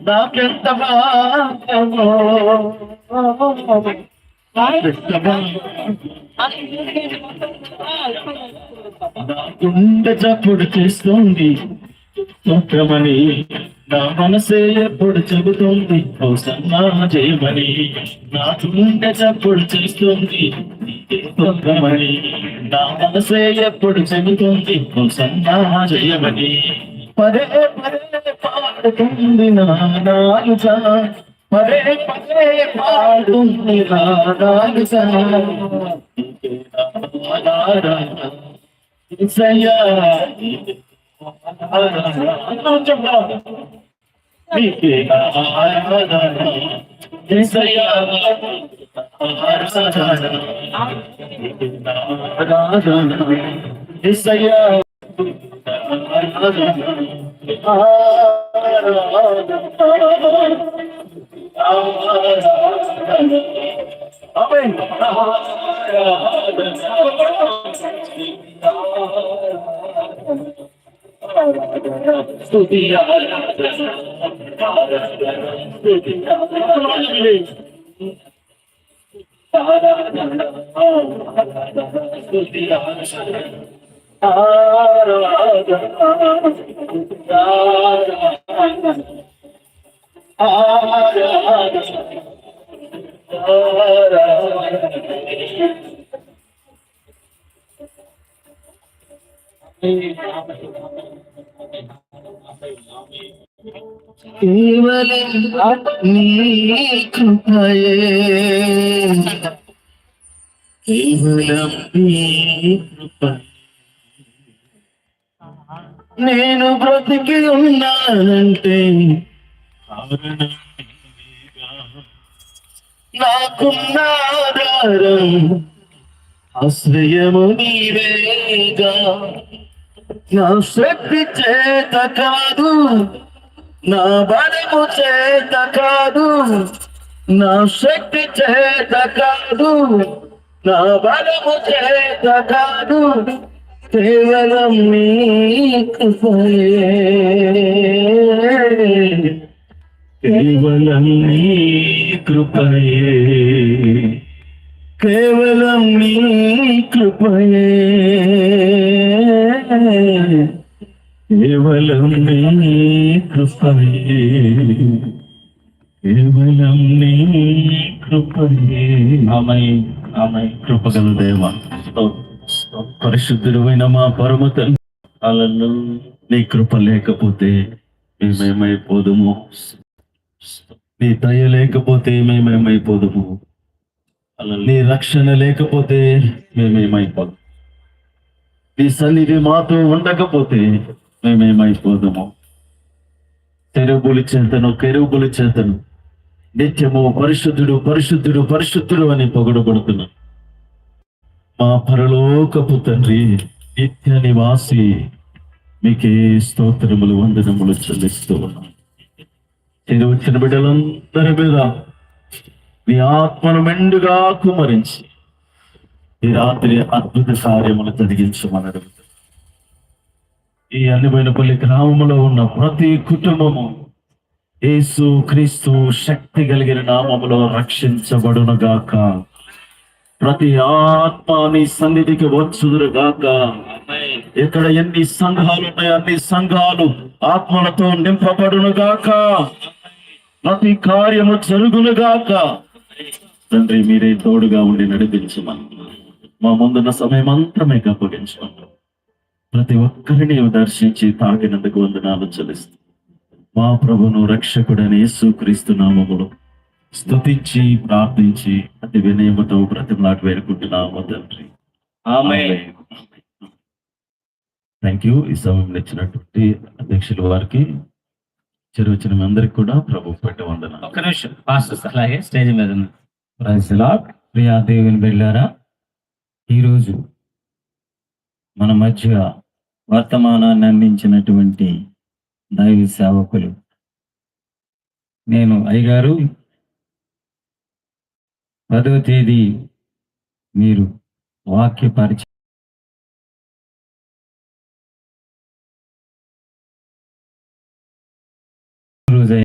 నాకెంత భాగ్యమో, నా గుండె చప్పుడు చేస్తుంది స్తోత్రమని, నా మనసే ఎప్పుడు చెబుతుంది హోసన్నా జయమని. నా గుండె చప్పుడు చేస్తుంది స్తోత్రమని, నా మనసే ఎప్పుడు చెబుతుంది హోసన్నా జయమని. పదే పదే పాడుతుంది నా నాలుక, పదే పదే పాడుతుంది నా నాలుక. యేసయ్యా నీకే ఆరాధన, యేసయ్యా ఆరాధన, యేసయ్యా కేవలం నీ కృపయే, కేవలం నీ కృప. నేను బ్రతికి ఉన్నానంటే కారణం నీవేగా. నాకున్న ఆధారం ఆశ్రయము నీవేగా. నా శక్తి చేత కాదు, నా బలము చేత కాదు, నా శక్తి చేత కాదు, నా బలము చేత కాదు, కేవలం నీ కృపయే, కేవలం నీ కృపయే, కేవలం నీ కృపయే, కేవలం నీ కృపయే, కేవలం నీ కృపయే. ఆమేన్, ఆమేన్. కృపగల దేవా, పరిశుద్ధుడైన మా పరమ తండ్రి, అలలు నీ కృప లేకపోతే మేమేమైపోదుము, నీ దయ లేకపోతే మేమేమైపోదుము, అలా నీ రక్షణ లేకపోతే మేమేమైపోదు, నీ సన్నిధి మాతో ఉండకపోతే మేమేమైపోదుము. కెరూబుల చేతను నిత్యము పరిశుద్ధుడు పరిశుద్ధుడు పరిశుద్ధుడు అని పొగడబడుతున్నాం. మా పరలోకపు తండ్రి, నిత్య నివాసి, మీకే స్తోత్రములు వందనములు చెల్లిస్తూ ఉన్నాం. వచ్చిన బిడ్డలందరి మీద నీ ఆత్మను మెండుగా కుమరించి ఈ రాత్రి అద్భుత కార్యములు జరిగించమని అడుగుతాం. ఈ అన్నిపోయినపల్లి గ్రామంలో ఉన్న ప్రతి కుటుంబము యేసు క్రీస్తు శక్తి కలిగిన నామములో రక్షించబడునుగాక. ప్రతి ఆత్మ నీ సన్నిధికి వచ్చుదురుగాక. ఇక్కడ ఎన్ని సంఘాలు ఉన్నాయో అన్ని సంఘాలు ఆత్మలతో నింపబడునుగాక. ప్రతి కార్యము జరుగునుగాక. తండ్రి, మీరే తోడుగా ఉండి నడిపించమని మా ముందున్న సమయం అంతా మీకు అప్పగించమని ప్రతి ఒక్కరిని దర్శించి తాకినందుకు వందనాలు చెల్లిస్తూ మా ప్రభును రక్షకుడని యేసుక్రీస్తు నామములో స్తుతించి ప్రార్థించి అతి వినయముతో బ్రతిమలాట వేడుకుంటున్నాము తండ్రి. ఆమేన్. Thank you. ఈ సమయంలో ఇచ్చినటువంటి అధ్యక్షుల వారికి, చెరువచ్చిన మీ అందరికి కూడా ప్రభు పెట్టి వందనాలు. ఒక్క నిమిషం పాస్టర్ అలాగే స్టేజ్ మీద ప్రియా దేవుని బిడ్డలారా, ఈరోజు మన మధ్య వర్తమానాన్ని అందించినటువంటి దైవ సేవకులు, నేను అయ్యగారు 10వ తేదీ మీరు వాక్య పరిచయం